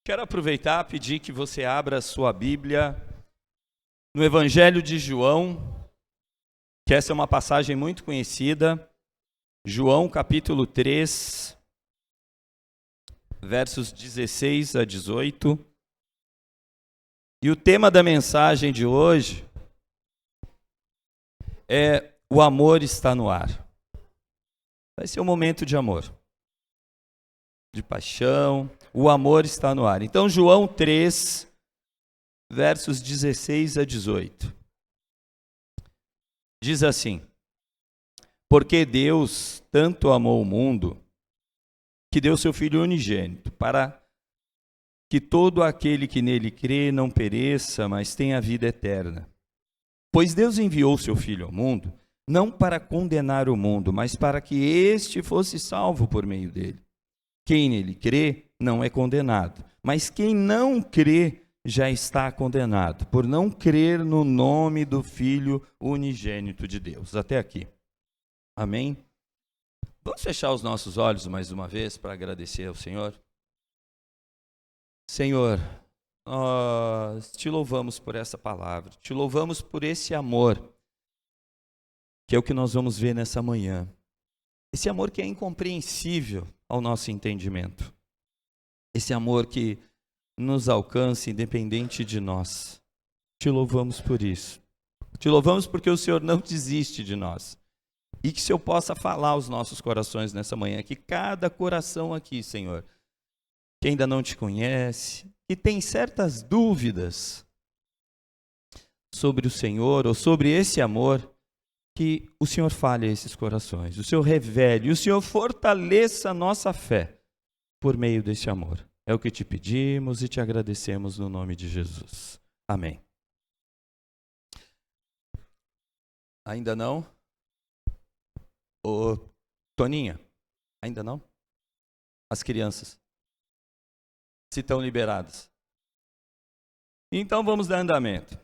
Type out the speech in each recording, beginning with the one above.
Quero aproveitar e pedir que você abra a sua Bíblia no Evangelho de João, que essa é uma passagem muito conhecida. João capítulo 3, versos 16 a 18. E o tema da mensagem de hoje é: o amor está no ar. Vai ser um momento de amor, de paixão. O amor está no ar. Então, João 3, versos 16 a 18. Diz assim: porque Deus tanto amou o mundo, que deu seu Filho unigênito, para que todo aquele que nele crê não pereça, mas tenha vida eterna. Pois Deus enviou seu Filho ao mundo, não para condenar o mundo, mas para que este fosse salvo por meio dele. Quem nele crê não é condenado, mas quem não crê já está condenado, por não crer no nome do Filho unigênito de Deus. Até aqui. Amém? Vamos fechar os nossos olhos mais uma vez para agradecer ao Senhor. Senhor, nós te louvamos por essa palavra, te louvamos por esse amor, que é o que nós vamos ver nessa manhã. Esse amor que é incompreensível ao nosso entendimento. Esse amor que nos alcança independente de nós. Te louvamos por isso. Te louvamos porque o Senhor não desiste de nós. E que o Senhor possa falar aos nossos corações nessa manhã, que cada coração aqui, Senhor, que ainda não te conhece, que tem certas dúvidas sobre o Senhor ou sobre esse amor, que o Senhor fale a esses corações, o Senhor revele, o Senhor fortaleça a nossa fé por meio desse amor. É o que te pedimos e te agradecemos no nome de Jesus. Amém. Ainda não? Ô, Toninha, ainda não? As crianças, se estão liberadas. Então vamos dar andamento.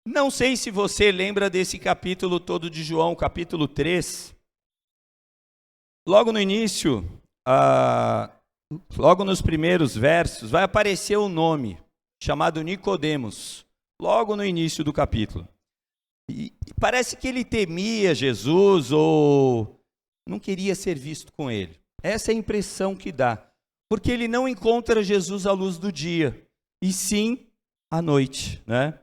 Não sei se você lembra desse capítulo todo de João, capítulo 3. Logo no início, logo nos primeiros versos, vai aparecer um nome chamado Nicodemos, logo no início do capítulo. E parece que ele temia Jesus ou não queria ser visto com ele. Essa é a impressão que dá, porque ele não encontra Jesus à luz do dia, e sim à noite, né?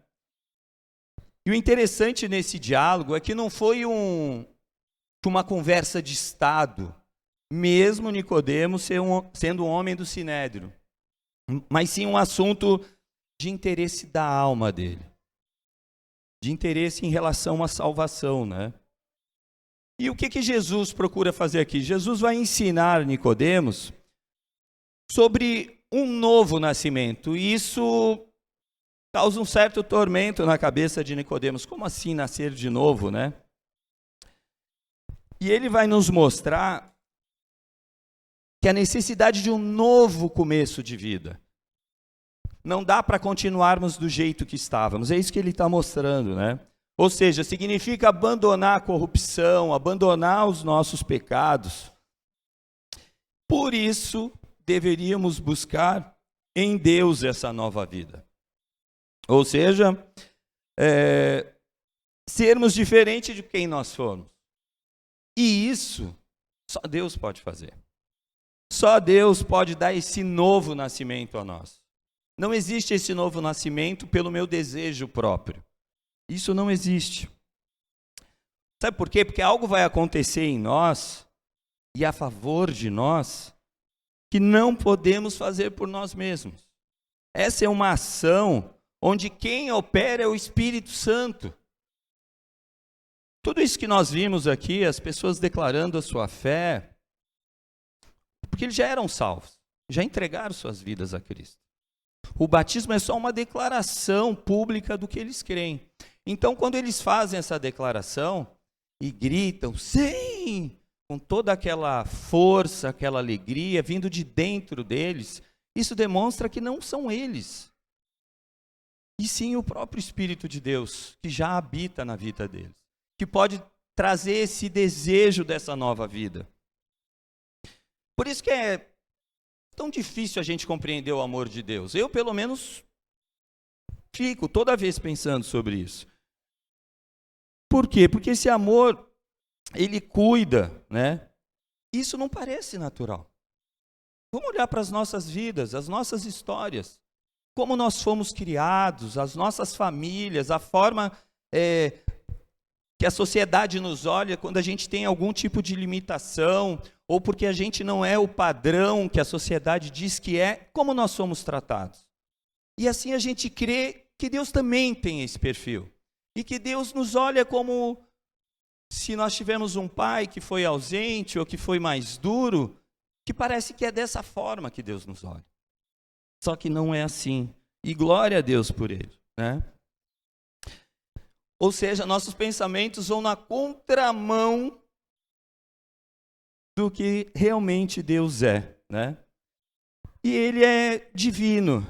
E o interessante nesse diálogo é que não foi uma conversa de estado, mesmo Nicodemos sendo um homem do Sinédrio, mas sim um assunto de interesse da alma dele, de interesse em relação à salvação, né? E o que Jesus procura fazer aqui? Jesus vai ensinar Nicodemos sobre um novo nascimento, e isso causa um certo tormento na cabeça de Nicodemos. Como assim nascer de novo, né? E ele vai nos mostrar que a necessidade de um novo começo de vida. Não dá para continuarmos do jeito que estávamos. É isso que ele está mostrando, né? Ou seja, significa abandonar a corrupção, abandonar os nossos pecados. Por isso, deveríamos buscar em Deus essa nova vida. Ou seja, sermos diferentes de quem nós fomos. E isso, só Deus pode fazer. Só Deus pode dar esse novo nascimento a nós. Não existe esse novo nascimento pelo meu desejo próprio. Isso não existe. Sabe por quê? Porque algo vai acontecer em nós, e a favor de nós, que não podemos fazer por nós mesmos. Essa é uma ação onde quem opera é o Espírito Santo. Tudo isso que nós vimos aqui, as pessoas declarando a sua fé, porque eles já eram salvos, já entregaram suas vidas a Cristo. O batismo é só uma declaração pública do que eles creem. Então, quando eles fazem essa declaração e gritam, sim, com toda aquela força, aquela alegria vindo de dentro deles, isso demonstra que não são eles, e sim o próprio Espírito de Deus, que já habita na vida deles, que pode trazer esse desejo dessa nova vida. Por isso que é tão difícil a gente compreender o amor de Deus? Eu, pelo menos, fico toda vez pensando sobre isso. Por quê? Porque esse amor, ele cuida, né? Isso não parece natural. Vamos olhar para as nossas vidas, as nossas histórias, como nós fomos criados, as nossas famílias, a forma que a sociedade nos olha quando a gente tem algum tipo de limitação, ou porque a gente não é o padrão que a sociedade diz que é, como nós somos tratados. E assim a gente crê que Deus também tem esse perfil. E que Deus nos olha como se nós tivermos um pai que foi ausente ou que foi mais duro, que parece que é dessa forma que Deus nos olha. Só que não é assim. E glória a Deus por ele, né? Ou seja, nossos pensamentos vão na contramão do que realmente Deus é, né? E ele é divino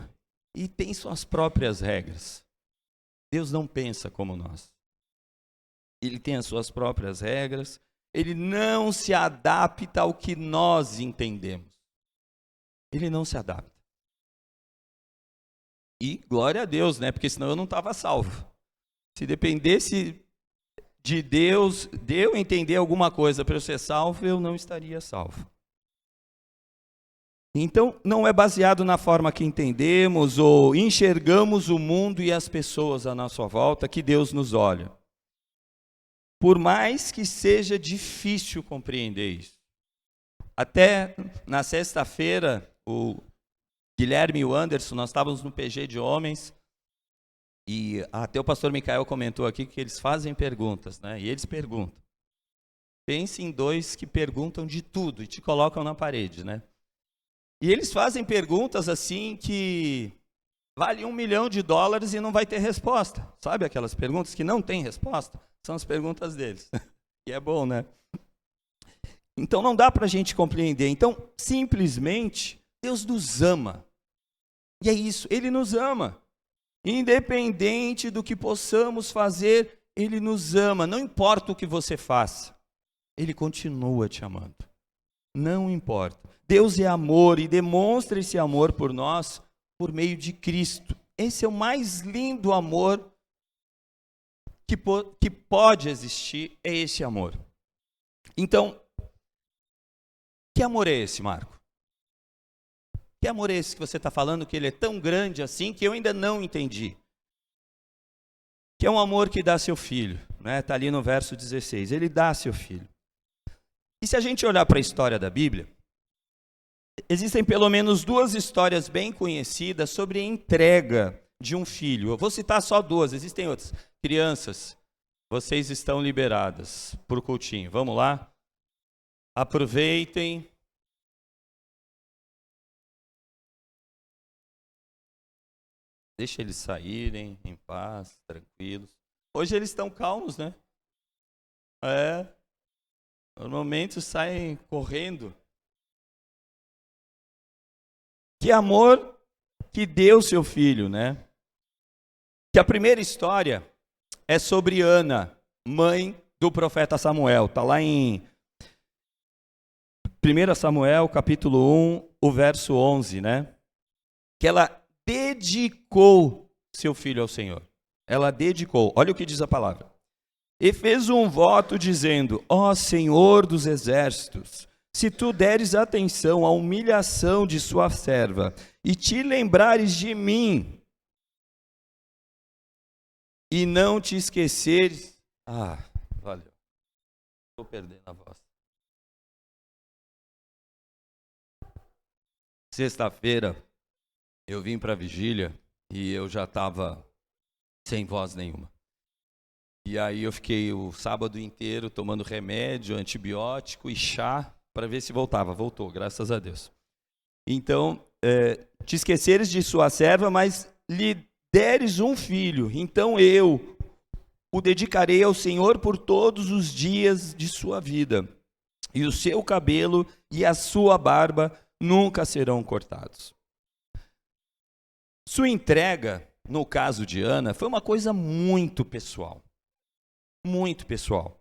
e tem suas próprias regras. Deus não pensa como nós. Ele tem as suas próprias regras. Ele não se adapta ao que nós entendemos. Ele não se adapta. E glória a Deus, né? Porque senão eu não estava salvo. Se dependesse de Deus, de eu entender alguma coisa para eu ser salvo, eu não estaria salvo. Então, não é baseado na forma que entendemos ou enxergamos o mundo e as pessoas à nossa volta que Deus nos olha. Por mais que seja difícil compreender isso. Até na sexta-feira, o Guilherme e o Anderson, nós estávamos no PG de homens, e até o pastor Micael comentou aqui que eles fazem perguntas, né? E eles perguntam. Pense em dois que perguntam de tudo e te colocam na parede, né? E eles fazem perguntas assim que vale $1 milhão e não vai ter resposta. Sabe aquelas perguntas que não tem resposta? São as perguntas deles. E é bom, né? Então não dá para a gente compreender. Então, simplesmente, Deus nos ama. E é isso, Ele nos ama. Independente do que possamos fazer, Ele nos ama. Não importa o que você faça, Ele continua te amando. Não importa. Deus é amor e demonstra esse amor por nós por meio de Cristo. Esse é o mais lindo amor que pode existir, é esse amor. Então, que amor é esse, Marco? Que amor é esse que você está falando, que ele é tão grande assim, que eu ainda não entendi? Que é um amor que dá seu filho, né? Está ali no verso 16, ele dá seu filho. E se a gente olhar para a história da Bíblia, existem pelo menos 2 histórias bem conhecidas sobre a entrega de um filho. Eu vou citar só 2, existem outras. Crianças, vocês estão liberadas para o cultinho. Vamos lá? Aproveitem. Deixa eles saírem em paz, tranquilos. Hoje eles estão calmos, né? Normalmente saem correndo. Que amor que deu seu filho, né? Que a primeira história é sobre Ana, mãe do profeta Samuel. Está lá em 1 Samuel, capítulo 1, o verso 11, né? Que ela dedicou seu filho ao Senhor. Ela dedicou. Olha o que diz a palavra. E fez um voto dizendo: ó Senhor dos exércitos, se tu deres atenção à humilhação de sua serva e te lembrares de mim e não te esqueceres... valeu. Estou perdendo a voz. Sexta-feira, eu vim para a vigília e eu já estava sem voz nenhuma. E aí eu fiquei o sábado inteiro tomando remédio, antibiótico e chá para ver se voltava. Voltou, graças a Deus. Então, te esqueceres de sua serva, mas lhe deres um filho. Então eu o dedicarei ao Senhor por todos os dias de sua vida. E o seu cabelo e a sua barba nunca serão cortados. Sua entrega, no caso de Ana, foi uma coisa muito pessoal. Muito pessoal.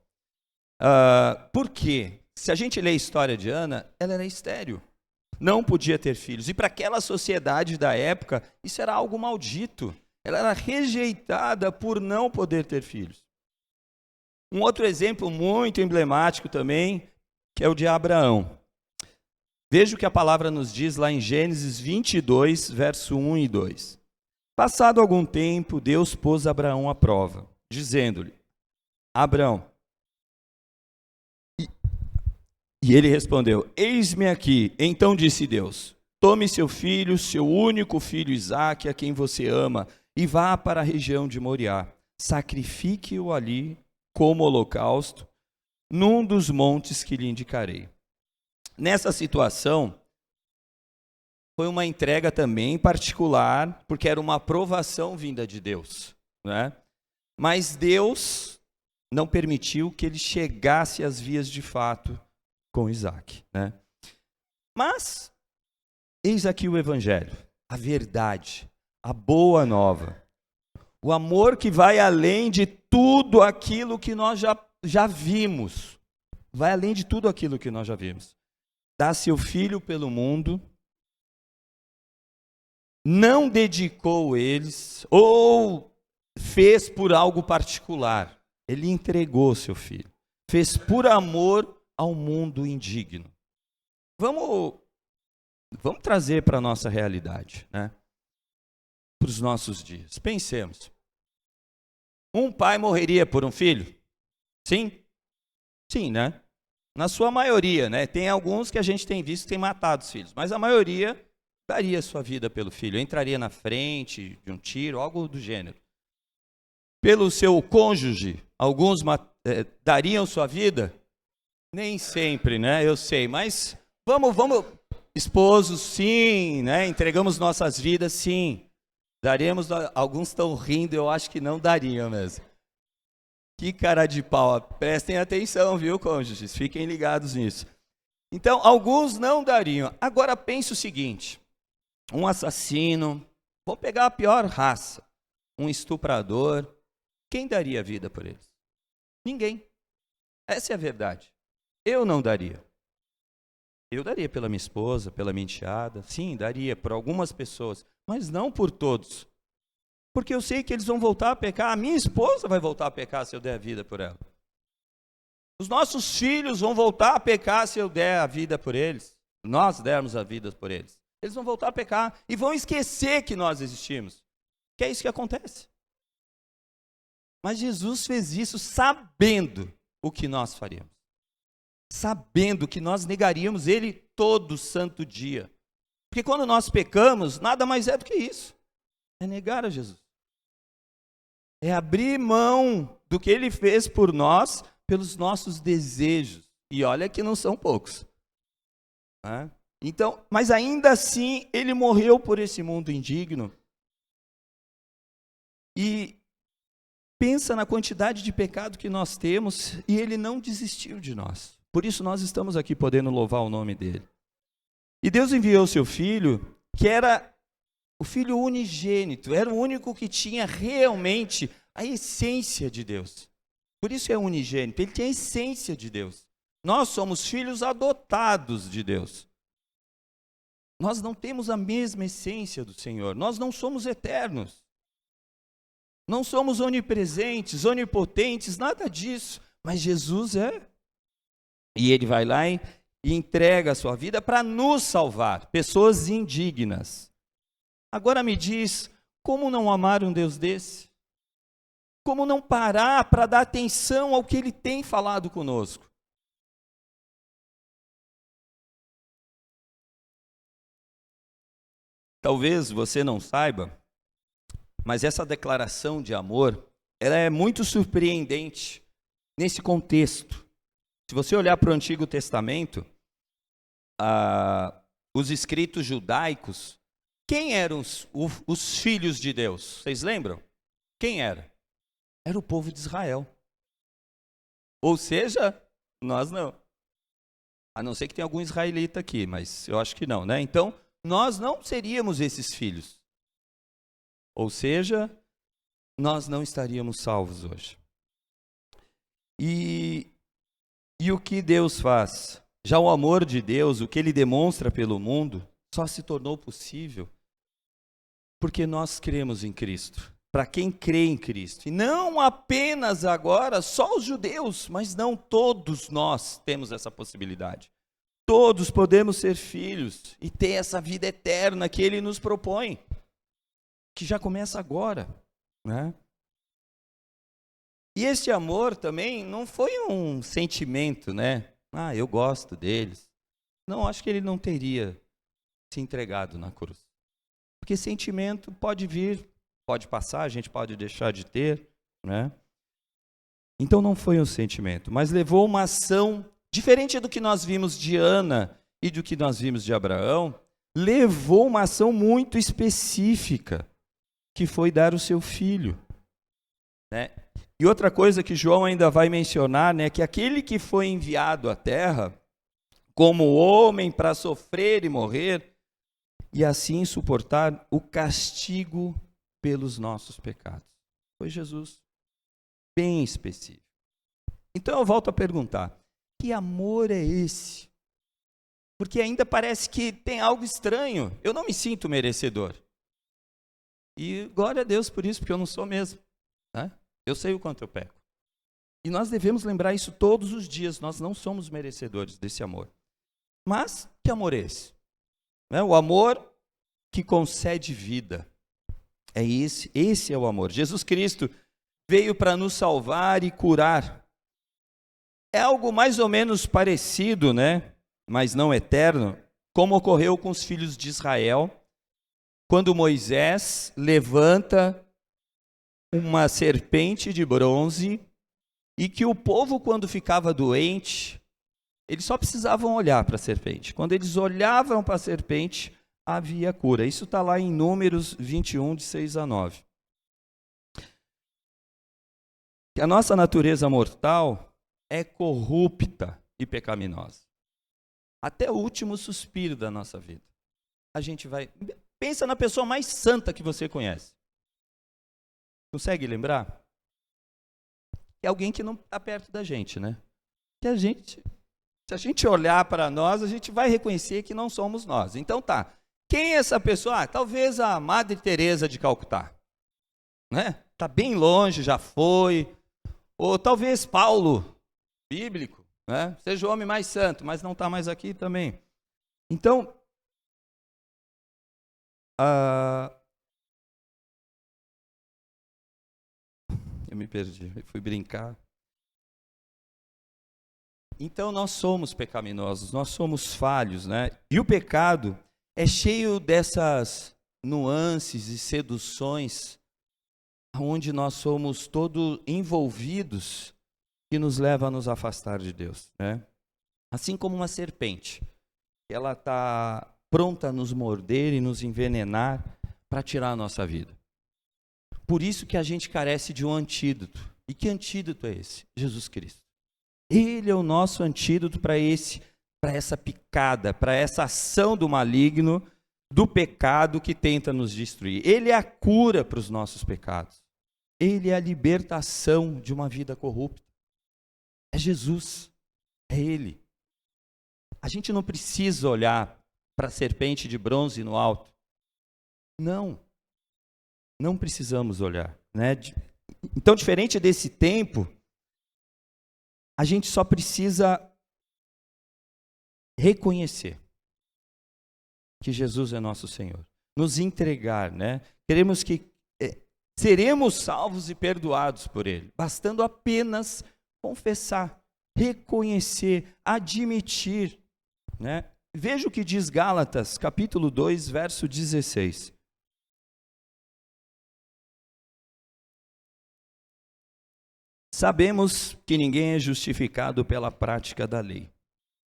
Por quê? Se a gente lê a história de Ana, ela era estéril. não podia ter filhos. E para aquela sociedade da época, isso era algo maldito. Ela era rejeitada por não poder ter filhos. Um outro exemplo muito emblemático também, que é o de Abraão. Veja o que a palavra nos diz lá em Gênesis 22, verso 1 e 2. Passado algum tempo, Deus pôs Abraão à prova, dizendo-lhe: Abraão. E ele respondeu: Eis-me aqui. Então disse Deus: Tome seu filho, seu único filho Isaque, a quem você ama, e vá para a região de Moriá. Sacrifique-o ali como holocausto, num dos montes que lhe indicarei. Nessa situação, foi uma entrega também particular, porque era uma aprovação vinda de Deus, né? Mas Deus não permitiu que ele chegasse às vias de fato com Isaque, né? Mas, eis aqui o evangelho, a verdade, a boa nova, o amor que vai além de tudo aquilo que nós já vimos, vai além de tudo aquilo que nós já vimos. Dá seu filho pelo mundo, não dedicou eles, ou fez por algo particular. Ele entregou seu filho. Fez por amor ao mundo indigno. Vamos trazer para a nossa realidade, né? Para os nossos dias. Pensemos. Um pai morreria por um filho? Sim? Sim, né? Na sua maioria, né? Tem alguns que a gente tem visto que tem matado os filhos, mas a maioria daria sua vida pelo filho, entraria na frente de um tiro, algo do gênero. Pelo seu cônjuge, alguns dariam sua vida? Nem sempre, né? Eu sei, mas vamos, esposos, sim, né? Entregamos nossas vidas, sim. Daremos, alguns estão rindo, eu acho que não dariam mesmo. Que cara de pau, prestem atenção, viu, cônjuges? Fiquem ligados nisso. Então, alguns não dariam. Agora, pense o seguinte, um assassino, vou pegar a pior raça, um estuprador, quem daria vida por eles? Ninguém. Essa é a verdade. Eu não daria. Eu daria pela minha esposa, pela minha enteada, sim, daria por algumas pessoas, mas não por todos. Porque eu sei que eles vão voltar a pecar, a minha esposa vai voltar a pecar se eu der a vida por ela. Os nossos filhos vão voltar a pecar se eu der a vida por eles, nós dermos a vida por eles. Eles vão voltar a pecar e vão esquecer que nós existimos. Que é isso que acontece. Mas Jesus fez isso sabendo o que nós faríamos. Sabendo que nós negaríamos Ele todo santo dia. Porque quando nós pecamos, nada mais é do que isso. É negar a Jesus. É abrir mão do que Ele fez por nós, pelos nossos desejos. E olha que não são poucos. Né? Então, mas ainda assim, Ele morreu por esse mundo indigno. E pensa na quantidade de pecado que nós temos, e Ele não desistiu de nós. Por isso nós estamos aqui podendo louvar o nome dEle. E Deus enviou o seu Filho, que era o Filho unigênito, era o único que tinha realmente a essência de Deus. Por isso é unigênito, ele tem a essência de Deus. Nós somos filhos adotados de Deus. Nós não temos a mesma essência do Senhor, nós não somos eternos. Não somos onipresentes, onipotentes, nada disso. Mas Jesus é. E Ele vai lá e entrega a sua vida para nos salvar, pessoas indignas. Agora me diz, como não amar um Deus desse? Como não parar para dar atenção ao que Ele tem falado conosco? Talvez você não saiba, mas essa declaração de amor, ela é muito surpreendente nesse contexto. Se você olhar para o Antigo Testamento, os escritos judaicos, quem eram os filhos de Deus? Vocês lembram? Quem era? Era o povo de Israel. Ou seja, nós não. A não ser que tenha algum israelita aqui, mas eu acho que não, né? Então, nós não seríamos esses filhos. Ou seja, nós não estaríamos salvos hoje. E o que Deus faz? Já o amor de Deus, o que ele demonstra pelo mundo, só se tornou possível porque nós cremos em Cristo. Para quem crê em Cristo. E não apenas agora, só os judeus, mas não todos nós temos essa possibilidade. Todos podemos ser filhos e ter essa vida eterna que ele nos propõe, que já começa agora, né? E esse amor também não foi um sentimento, né? Ah, eu gosto deles. Não, acho que ele não teria se entregado na cruz. Porque sentimento pode vir, pode passar, a gente pode deixar de ter, né? Então não foi um sentimento, mas levou uma ação diferente do que nós vimos de Ana e do que nós vimos de Abraão, levou uma ação muito específica, que foi dar o seu filho, né? E outra coisa que João ainda vai mencionar, né, que aquele que foi enviado à terra como homem para sofrer e morrer, e assim suportar o castigo pelos nossos pecados. Foi Jesus, bem específico. Então eu volto a perguntar, que amor é esse? Porque ainda parece que tem algo estranho, eu não me sinto merecedor. E glória a Deus por isso, porque eu não sou mesmo, né? Eu sei o quanto eu peco. E nós devemos lembrar isso todos os dias, nós não somos merecedores desse amor. Mas que amor é esse? O amor que concede vida. É esse é o amor. Jesus Cristo veio para nos salvar e curar. É algo mais ou menos parecido, né? Mas não eterno, como ocorreu com os filhos de Israel, quando Moisés levanta uma serpente de bronze e que o povo, quando ficava doente, eles só precisavam olhar para a serpente. Quando eles olhavam para a serpente, havia cura. Isso está lá em Números 21, de 6 a 9. A nossa natureza mortal é corrupta e pecaminosa. Até o último suspiro da nossa vida. A gente vai... Pensa na pessoa mais santa que você conhece. Consegue lembrar? É alguém que não está perto da gente, né? Que se a gente olhar para nós, a gente vai reconhecer que não somos nós. Então tá. Quem é essa pessoa? Talvez a Madre Teresa de Calcutá, né? Tá bem longe, já foi. Ou talvez Paulo, bíblico, né? Seja o homem mais santo, mas não está mais aqui também. Então, eu me perdi, eu fui brincar. Então nós somos pecaminosos, nós somos falhos, né? E o pecado é cheio dessas nuances e seduções, onde nós somos todos envolvidos, que nos leva a nos afastar de Deus, né? Assim como uma serpente, ela está pronta a nos morder e nos envenenar para tirar a nossa vida. Por isso que a gente carece de um antídoto. E que antídoto é esse? Jesus Cristo. Ele é o nosso antídoto para essa picada, para essa ação do maligno, do pecado que tenta nos destruir. Ele é a cura para os nossos pecados. Ele é a libertação de uma vida corrupta. É Jesus, é Ele. A gente não precisa olhar para a serpente de bronze no alto. Não precisamos olhar, né? Então, diferente desse tempo, a gente só precisa reconhecer que Jesus é nosso Senhor, nos entregar, né? Queremos que seremos salvos e perdoados por Ele, bastando apenas confessar, reconhecer, admitir, né? Veja o que diz Gálatas, capítulo 2, verso 16. Sabemos que ninguém é justificado pela prática da lei,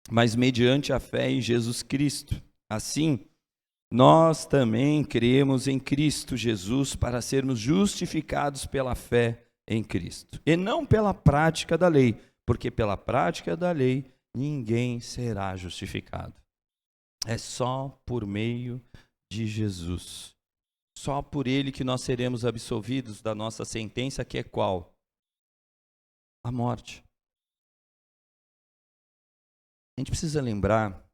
mas mediante a fé em Jesus Cristo. Assim, nós também cremos em Cristo Jesus para sermos justificados pela fé em Cristo, e não pela prática da lei, porque pela prática da lei ninguém será justificado. É só por meio de Jesus. Só por Ele que nós seremos absolvidos da nossa sentença, que é qual? A morte. A gente precisa lembrar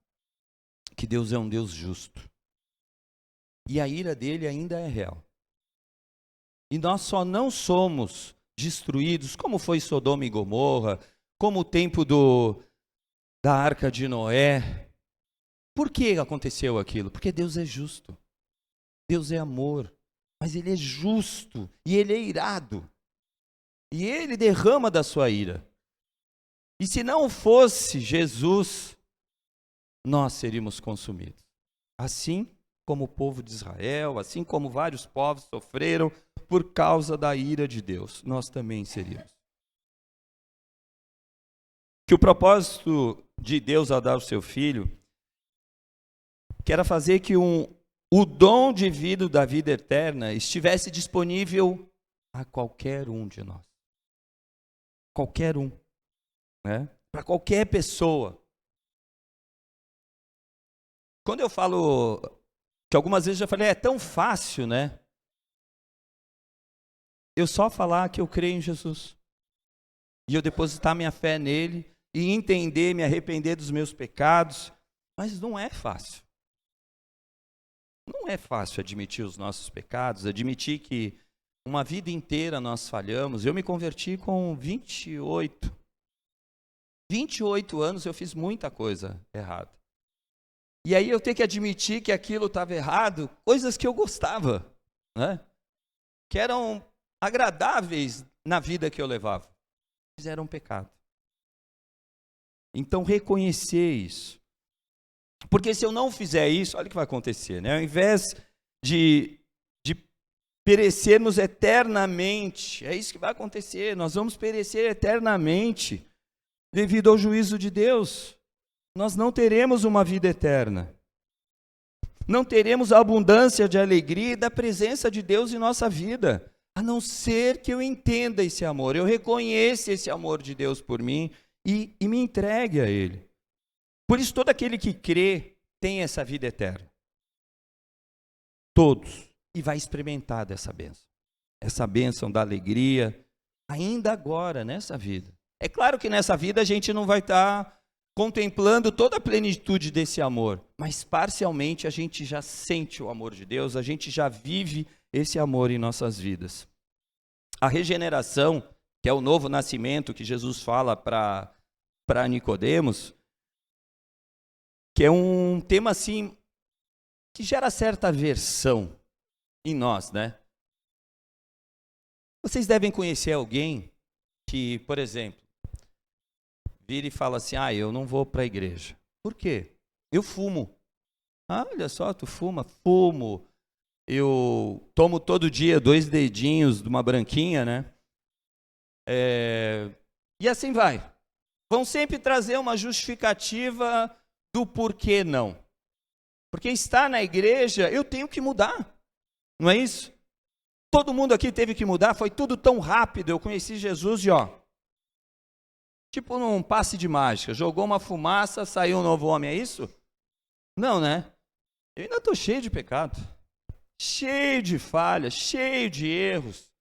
que Deus é um Deus justo. E a ira dele ainda é real. E nós só não somos destruídos, como foi Sodoma e Gomorra, como o tempo da Arca de Noé. Por que aconteceu aquilo? Porque Deus é justo. Deus é amor. Mas Ele é justo. E Ele é irado. E Ele derrama da sua ira. E se não fosse Jesus, nós seríamos consumidos. Assim como o povo de Israel, assim como vários povos sofreram por causa da ira de Deus, nós também seríamos. Que o propósito de Deus ao dar o seu Filho, que era fazer que o dom divino da vida eterna estivesse disponível a qualquer um de nós. Qualquer um. Né? Para qualquer pessoa. Quando eu falo, que algumas vezes eu já falei, é tão fácil, né? Eu só falar que eu creio em Jesus. E eu depositar minha fé nele, e entender, me arrepender dos meus pecados. Mas não é fácil. Não é fácil admitir os nossos pecados, admitir que uma vida inteira nós falhamos. Eu me converti com 28 anos, eu fiz muita coisa errada. E aí eu tenho que admitir que aquilo estava errado, coisas que eu gostava, né? Que eram agradáveis na vida que eu levava, mas eram pecado. Então reconhecer isso. Porque se eu não fizer isso, olha o que vai acontecer, né? Ao invés de perecermos eternamente, é isso que vai acontecer, nós vamos perecer eternamente devido ao juízo de Deus. Nós não teremos uma vida eterna. Não teremos a abundância de alegria e da presença de Deus em nossa vida, a não ser que eu entenda esse amor, eu reconheça esse amor de Deus por mim e me entregue a Ele. Por isso, todo aquele que crê tem essa vida eterna. Todos. E vai experimentar dessa bênção. Essa bênção da alegria, ainda agora, nessa vida. É claro que nessa vida a gente não vai estar contemplando toda a plenitude desse amor, mas parcialmente a gente já sente o amor de Deus, a gente já vive esse amor em nossas vidas. A regeneração, que é o novo nascimento que Jesus fala para Nicodemos, que é um tema assim que gera certa aversão em nós, né? Vocês devem conhecer alguém que, por exemplo, vira e fala assim, eu não vou para a igreja. Por quê? Eu fumo. Olha só, tu fuma? Fumo. Eu tomo todo dia 2 dedinhos de uma branquinha, né? E assim vai. Vão sempre trazer uma justificativa do porquê não. Porque estar na igreja, eu tenho que mudar. Não é isso? Todo mundo aqui teve que mudar, foi tudo tão rápido. Eu conheci Jesus e tipo num passe de mágica, jogou uma fumaça, saiu um novo homem, é isso? Não, né? Eu ainda estou cheio de pecado, cheio de falhas, cheio de erros.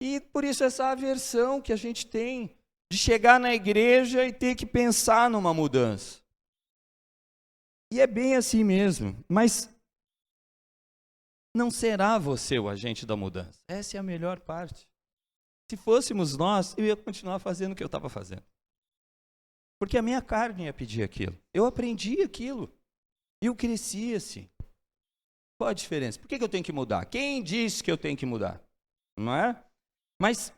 E por isso essa aversão que a gente tem de chegar na igreja e ter que pensar numa mudança. E é bem assim mesmo, mas não será você o agente da mudança. Essa é a melhor parte. Se fôssemos nós, eu ia continuar fazendo o que eu estava fazendo. Porque a minha carne ia pedir aquilo. Eu aprendi aquilo. Eu cresci assim. Qual a diferença? Por que eu tenho que mudar? Quem disse que eu tenho que mudar? Não é? Mas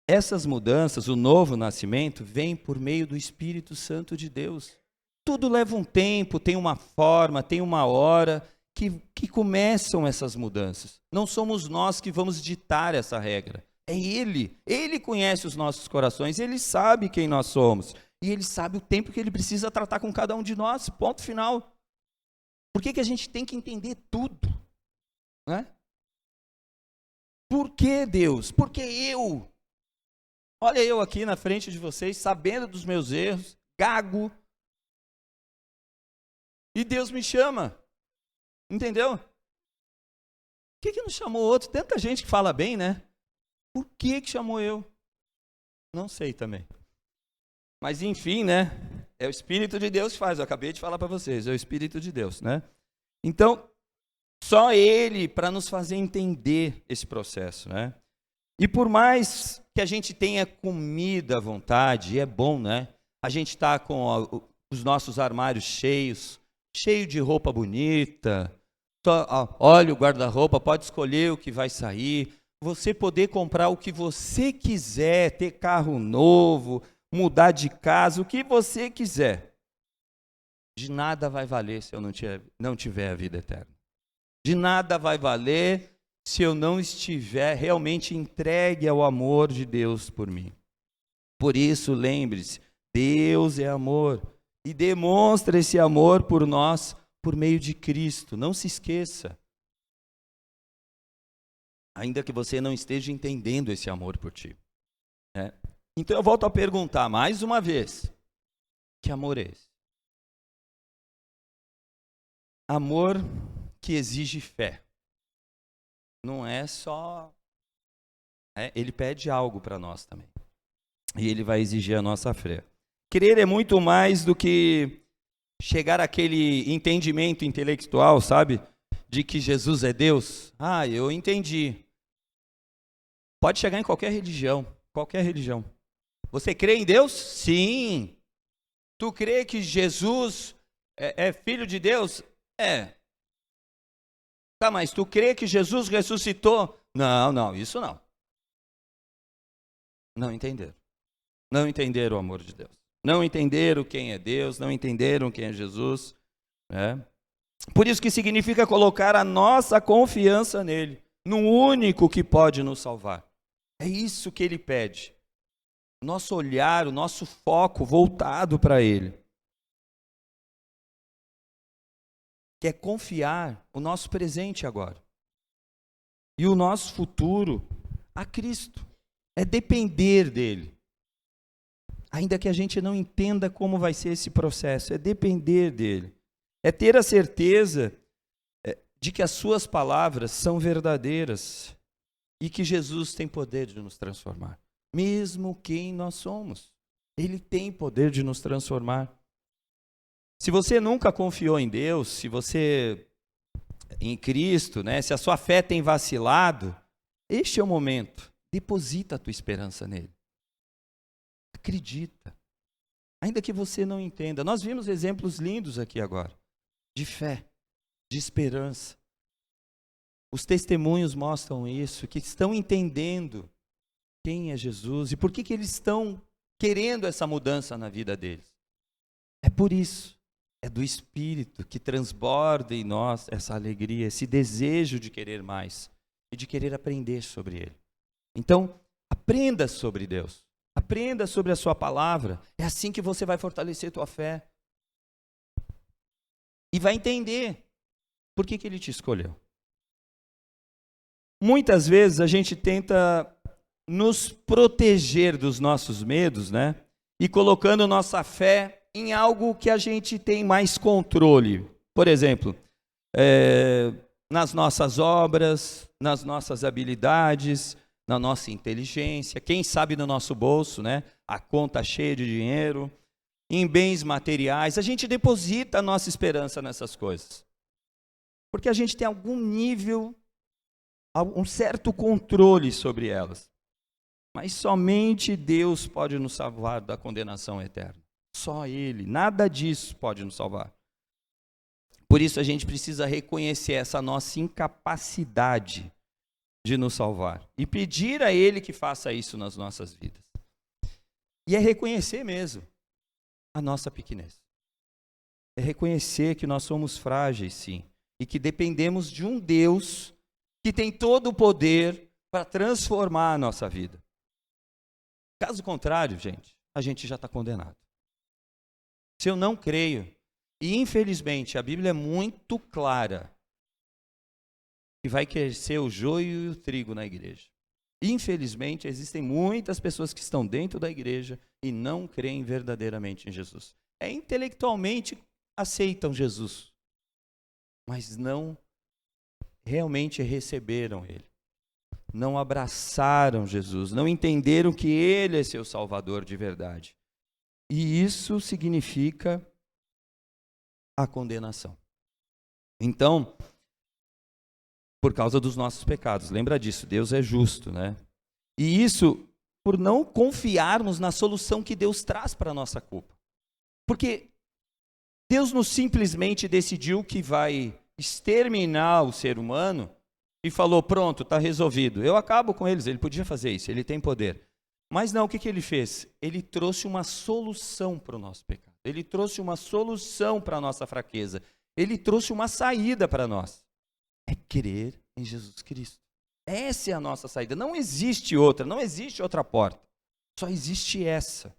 essas mudanças, o novo nascimento, vem por meio do Espírito Santo de Deus. Tudo leva um tempo, tem uma forma, tem uma hora que começam essas mudanças. Não somos nós que vamos ditar essa regra. É Ele. Ele conhece os nossos corações, Ele sabe quem nós somos. E Ele sabe o tempo que Ele precisa tratar com cada um de nós. Ponto final. Por que a gente tem que entender tudo? Né? Por que Deus? Por que eu? Olha eu aqui na frente de vocês, sabendo dos meus erros, gago. E Deus me chama. Entendeu? Por que não chamou outro? Tanta gente que fala bem, né? Por que chamou eu? Não sei também. Mas enfim, né? É o Espírito de Deus que faz, eu acabei de falar para vocês, é o Espírito de Deus, né? Então, só Ele para nos fazer entender esse processo, né? E por mais que a gente tenha comida à vontade, e é bom, né? A gente está com os nossos armários cheios de roupa bonita, olha o guarda-roupa, pode escolher o que vai sair, você poder comprar o que você quiser, ter carro novo, mudar de casa, o que você quiser. De nada vai valer se eu não tiver a vida eterna. De nada vai valer se eu não estiver realmente entregue ao amor de Deus por mim. Por isso, lembre-se, Deus é amor e demonstra esse amor por nós por meio de Cristo. Não se esqueça. Ainda que você não esteja entendendo esse amor por ti. Né? Então eu volto a perguntar mais uma vez. Que amor é esse? Amor que exige fé. Não é só... ele pede algo para nós também. E ele vai exigir a nossa fé. Crer é muito mais do que chegar àquele entendimento intelectual, sabe? De que Jesus é Deus. Ah, eu entendi. Pode chegar em qualquer religião. Qualquer religião. Você crê em Deus? Sim. Tu crê que Jesus é filho de Deus? É. Tá, mas tu crê que Jesus ressuscitou? Não, isso não. Não entenderam. Não entenderam o amor de Deus. Não entenderam quem é Deus, não entenderam quem é Jesus. Né? Por isso que significa colocar a nossa confiança nele, no único que pode nos salvar. É isso que ele pede. Nosso olhar, o nosso foco voltado para ele. Que é confiar o nosso presente agora. E o nosso futuro a Cristo. É depender dele. Ainda que a gente não entenda como vai ser esse processo, é depender dele. É ter a certeza de que as suas palavras são verdadeiras e que Jesus tem poder de nos transformar. Mesmo quem nós somos, ele tem poder de nos transformar. Se você nunca confiou em Deus, se você, em Cristo, né, se a sua fé tem vacilado, este é o momento. Deposita a tua esperança nele. Acredita. Ainda que você não entenda. Nós vimos exemplos lindos aqui agora. De fé, de esperança. Os testemunhos mostram isso, que estão entendendo quem é Jesus e por que eles estão querendo essa mudança na vida deles. É por isso. É do Espírito que transborda em nós essa alegria, esse desejo de querer mais e de querer aprender sobre Ele. Então, aprenda sobre Deus. Aprenda sobre a sua palavra. É assim que você vai fortalecer tua fé. E vai entender por que Ele te escolheu. Muitas vezes a gente tenta nos proteger dos nossos medos, né? E colocando nossa fé em algo que a gente tem mais controle. Por exemplo, nas nossas obras, nas nossas habilidades, na nossa inteligência, quem sabe no nosso bolso, né? A conta cheia de dinheiro, em bens materiais. A gente deposita a nossa esperança nessas coisas. Porque a gente tem algum nível, um certo controle sobre elas. Mas somente Deus pode nos salvar da condenação eterna. Só Ele, nada disso pode nos salvar. Por isso a gente precisa reconhecer essa nossa incapacidade de nos salvar e pedir a Ele que faça isso nas nossas vidas. E é reconhecer mesmo a nossa pequenez. É reconhecer que nós somos frágeis, sim, e que dependemos de um Deus que tem todo o poder para transformar a nossa vida. Caso contrário, gente, a gente já está condenado. Se eu não creio, e infelizmente a Bíblia é muito clara, que vai crescer o joio e o trigo na igreja. Infelizmente, existem muitas pessoas que estão dentro da igreja e não creem verdadeiramente em Jesus. Intelectualmente aceitam Jesus, mas não realmente receberam Ele. Não abraçaram Jesus, não entenderam que Ele é seu Salvador de verdade. E isso significa a condenação. Então, por causa dos nossos pecados, lembra disso, Deus é justo, né? E isso por não confiarmos na solução que Deus traz para a nossa culpa. Porque Deus não simplesmente decidiu que vai exterminar o ser humano e falou, pronto, está resolvido. Eu acabo com eles, ele podia fazer isso, ele tem poder. Mas não, o que ele fez? Ele trouxe uma solução para o nosso pecado. Ele trouxe uma solução para a nossa fraqueza. Ele trouxe uma saída para nós. É crer em Jesus Cristo. Essa é a nossa saída. Não existe outra, não existe outra porta. Só existe essa.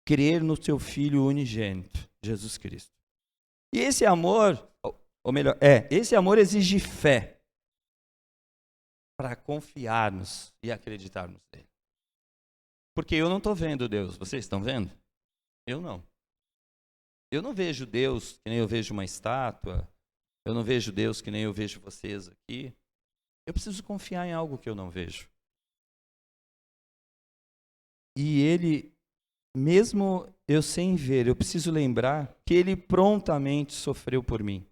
Crer no seu Filho unigênito, Jesus Cristo. E esse amor, ou melhor, esse amor exige fé para confiarmos e acreditarmos nele. Porque eu não estou vendo Deus, vocês estão vendo? Eu não. Eu não vejo Deus que nem eu vejo uma estátua, eu não vejo Deus que nem eu vejo vocês aqui. Eu preciso confiar em algo que eu não vejo. E ele, mesmo eu sem ver, eu preciso lembrar que ele prontamente sofreu por mim,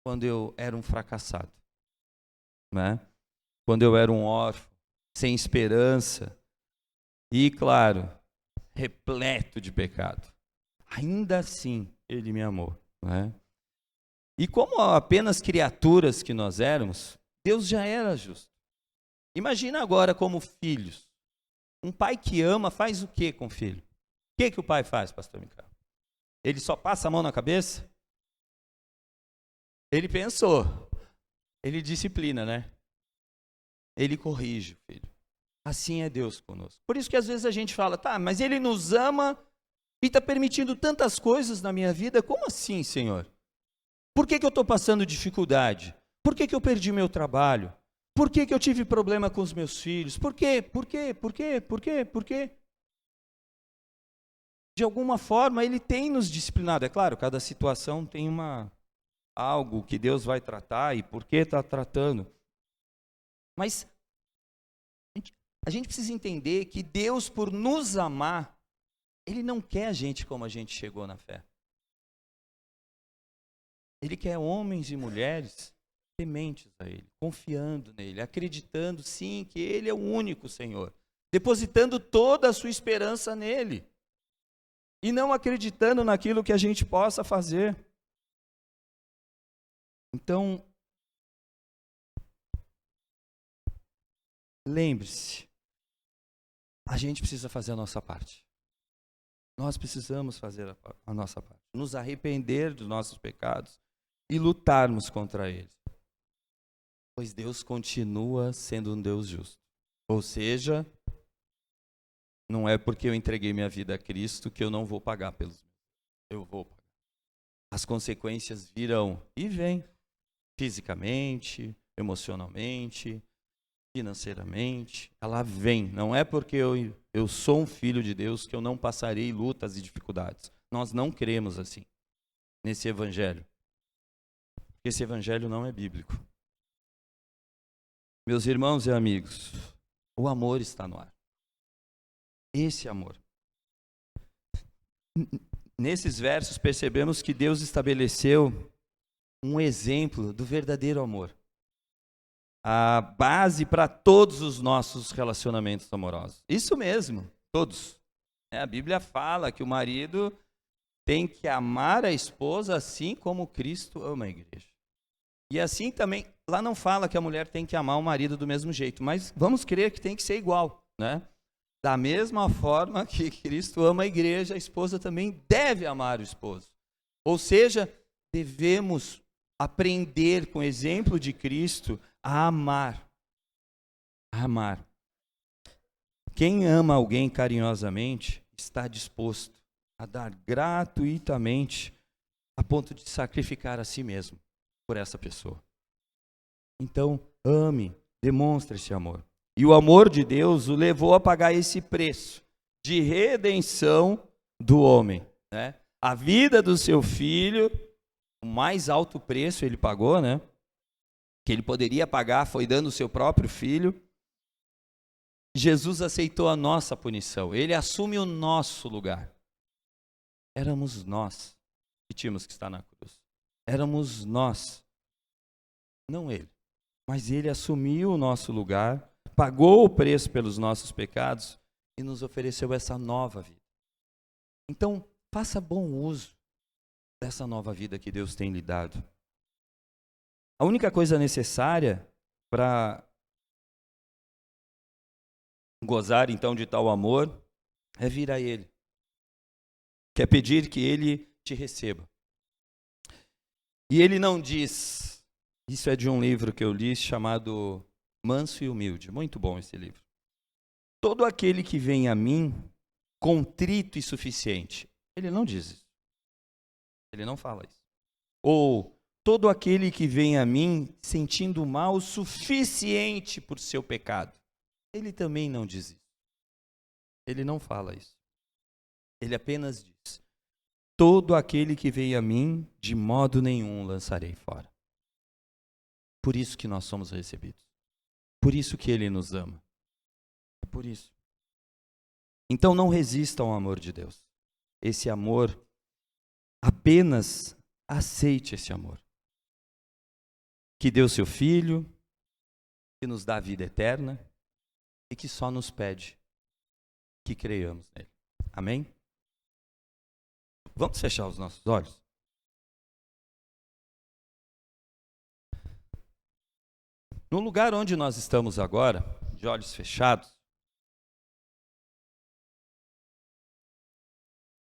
quando eu era um fracassado, né? Quando eu era um órfão, sem esperança e, claro, repleto de pecado. Ainda assim, ele me amou, né? E como apenas criaturas que nós éramos, Deus já era justo. Imagina agora como filhos. Um pai que ama faz o que com o filho? O que o pai faz, pastor Micael? Ele só passa a mão na cabeça? Ele pensou. Ele disciplina, né? Ele corrige o filho. Assim é Deus conosco. Por isso que às vezes a gente fala, tá, mas ele nos ama e está permitindo tantas coisas na minha vida. Como assim, Senhor? Por que eu estou passando dificuldade? Por que eu perdi meu trabalho? Por que eu tive problema com os meus filhos? Por quê? Por quê? Por quê? Por quê? Por quê? De alguma forma, ele tem nos disciplinado. É claro, cada situação tem algo que Deus vai tratar e por que está tratando. Mas a gente precisa entender que Deus, por nos amar, Ele não quer a gente como a gente chegou na fé. Ele quer homens e mulheres tementes a Ele, confiando nele, acreditando sim que Ele é o único Senhor, depositando toda a sua esperança nele e não acreditando naquilo que a gente possa fazer. Então, lembre-se, a gente precisa fazer a nossa parte. Nós precisamos fazer a nossa parte, nos arrepender dos nossos pecados e lutarmos contra eles. Pois Deus continua sendo um Deus justo. Ou seja, não é porque eu entreguei minha vida a Cristo que eu não vou pagar pelos meus. Eu vou pagar. As consequências virão e vêm. Fisicamente, emocionalmente, financeiramente. Ela vem. Não é porque eu sou um filho de Deus que eu não passarei lutas e dificuldades. Nós não cremos assim, nesse evangelho. Porque esse evangelho não é bíblico. Meus irmãos e amigos, o amor está no ar. Esse amor. Nesses versos percebemos que Deus estabeleceu um exemplo do verdadeiro amor. A base para todos os nossos relacionamentos amorosos. Isso mesmo, todos. A Bíblia fala que o marido tem que amar a esposa assim como Cristo ama a igreja. E assim também, lá não fala que a mulher tem que amar o marido do mesmo jeito, mas vamos crer que tem que ser igual, né? Da mesma forma que Cristo ama a igreja, a esposa também deve amar o esposo. Ou seja, devemos aprender com o exemplo de Cristo a amar. A amar. Quem ama alguém carinhosamente está disposto a dar gratuitamente a ponto de sacrificar a si mesmo por essa pessoa. Então, ame, demonstre esse amor. E o amor de Deus o levou a pagar esse preço de redenção do homem, né? A vida do seu filho, o mais alto preço ele pagou, né? Que ele poderia pagar foi dando o seu próprio filho. Jesus aceitou a nossa punição, ele assume o nosso lugar. Éramos nós que tínhamos que estar na cruz. Éramos nós, não ele. Mas ele assumiu o nosso lugar, pagou o preço pelos nossos pecados e nos ofereceu essa nova vida. Então, faça bom uso dessa nova vida que Deus tem lhe dado. A única coisa necessária para gozar então de tal amor é vir a Ele. Quer pedir que Ele te receba. E Ele não diz, isso é de um livro que eu li chamado Manso e Humilde, muito bom esse livro. Todo aquele que vem a mim, contrito e suficiente. Ele não diz isso. Ele não fala isso. Ou todo aquele que vem a mim sentindo mal o suficiente por seu pecado. Ele também não diz isso. Ele não fala isso. Ele apenas diz: todo aquele que vem a mim, de modo nenhum lançarei fora. Por isso que nós somos recebidos. Por isso que Ele nos ama. É por isso. Então não resista ao amor de Deus. Esse amor, apenas aceite esse amor. Que deu seu Filho, que nos dá a vida eterna e que só nos pede que creiamos nele. Amém? Vamos fechar os nossos olhos? No lugar onde nós estamos agora, de olhos fechados,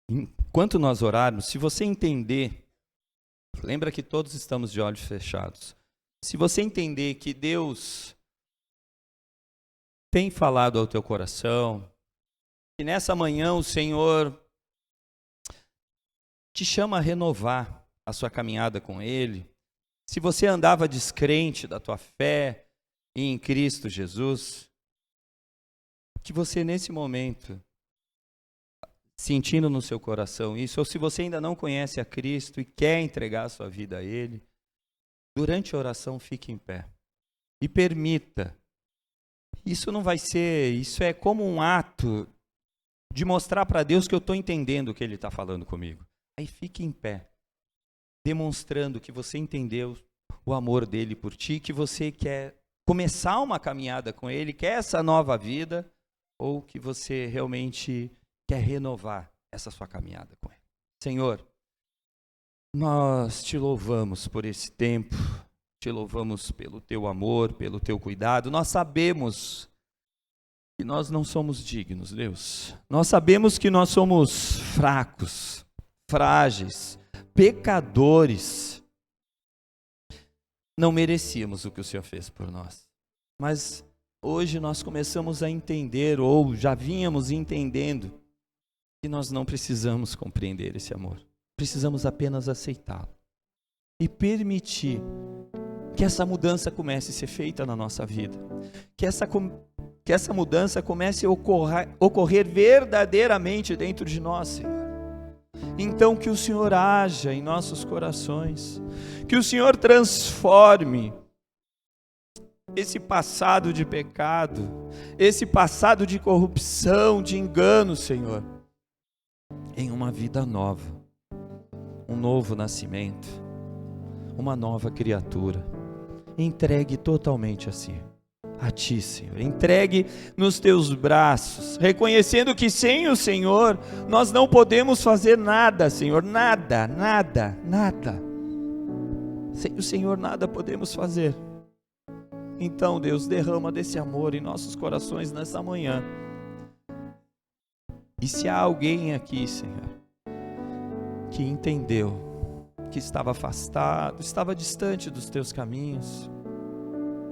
enquanto nós orarmos, se você entender, lembra que todos estamos de olhos fechados, se você entender que Deus tem falado ao teu coração, que nessa manhã o Senhor te chama a renovar a sua caminhada com Ele, se você andava descrente da tua fé em Cristo Jesus, que você nesse momento, sentindo no seu coração isso, ou se você ainda não conhece a Cristo e quer entregar a sua vida a Ele, durante a oração fique em pé e permita. Isso não vai ser, isso é como um ato de mostrar para Deus que eu estou entendendo o que Ele está falando comigo. Aí fique em pé, demonstrando que você entendeu o amor dele por ti, que você quer começar uma caminhada com Ele, quer essa nova vida, ou que você realmente quer renovar essa sua caminhada com Ele. Senhor, nós te louvamos por esse tempo, te louvamos pelo teu amor, pelo teu cuidado. Nós sabemos que nós não somos dignos, Deus. Nós sabemos que nós somos fracos, frágeis, pecadores. Não merecíamos o que o Senhor fez por nós. Mas hoje nós começamos a entender, ou já vínhamos entendendo, que nós não precisamos compreender esse amor. Precisamos apenas aceitá-lo e permitir que essa mudança comece a ser feita na nossa vida. Que essa mudança comece a ocorrer verdadeiramente dentro de nós, Senhor. Então que o Senhor haja em nossos corações, que o Senhor transforme esse passado de pecado, esse passado de corrupção, de engano, Senhor, em uma vida nova, um novo nascimento, uma nova criatura. Entregue totalmente assim a Ti, Senhor. Entregue nos Teus braços, reconhecendo que sem o Senhor nós não podemos fazer nada, Senhor, nada. Sem o Senhor nada podemos fazer. Então, Deus, derrama desse amor em nossos corações nessa manhã. E se há alguém aqui, Senhor, que entendeu que estava afastado, estava distante dos Teus caminhos,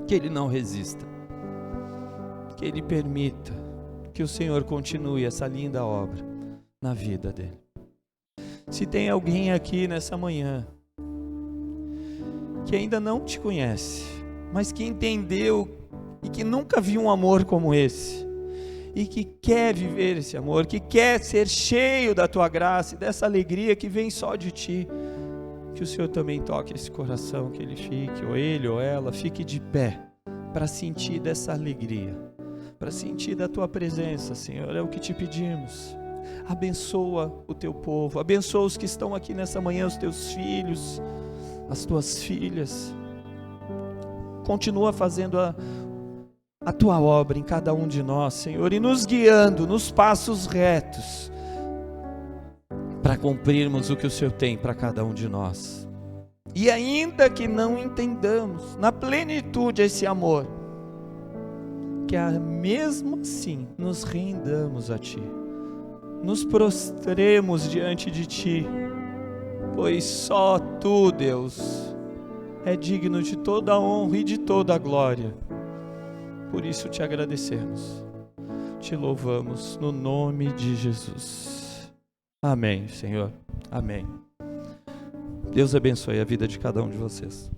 que ele não resista, que ele permita que o Senhor continue essa linda obra na vida dele. Se tem alguém aqui nessa manhã que ainda não te conhece, mas que entendeu e que nunca viu um amor como esse, e que quer viver esse amor, que quer ser cheio da Tua graça e dessa alegria que vem só de Ti, que o Senhor também toque esse coração, que ele fique, ou ele ou ela, fique de pé, para sentir dessa alegria, para sentir da tua presença, Senhor, é o que te pedimos. Abençoa o teu povo, abençoa os que estão aqui nessa manhã, os teus filhos, as tuas filhas. Continua fazendo a tua obra em cada um de nós, Senhor, e nos guiando nos passos retos, para cumprirmos o que o Senhor tem para cada um de nós. E ainda que não entendamos na plenitude esse amor, que mesmo assim nos rendamos a Ti, nos prostremos diante de Ti, pois só Tu, Deus, é digno de toda a honra e de toda a glória. Por isso te agradecemos, te louvamos no nome de Jesus. Amém, Senhor. Amém. Deus abençoe a vida de cada um de vocês.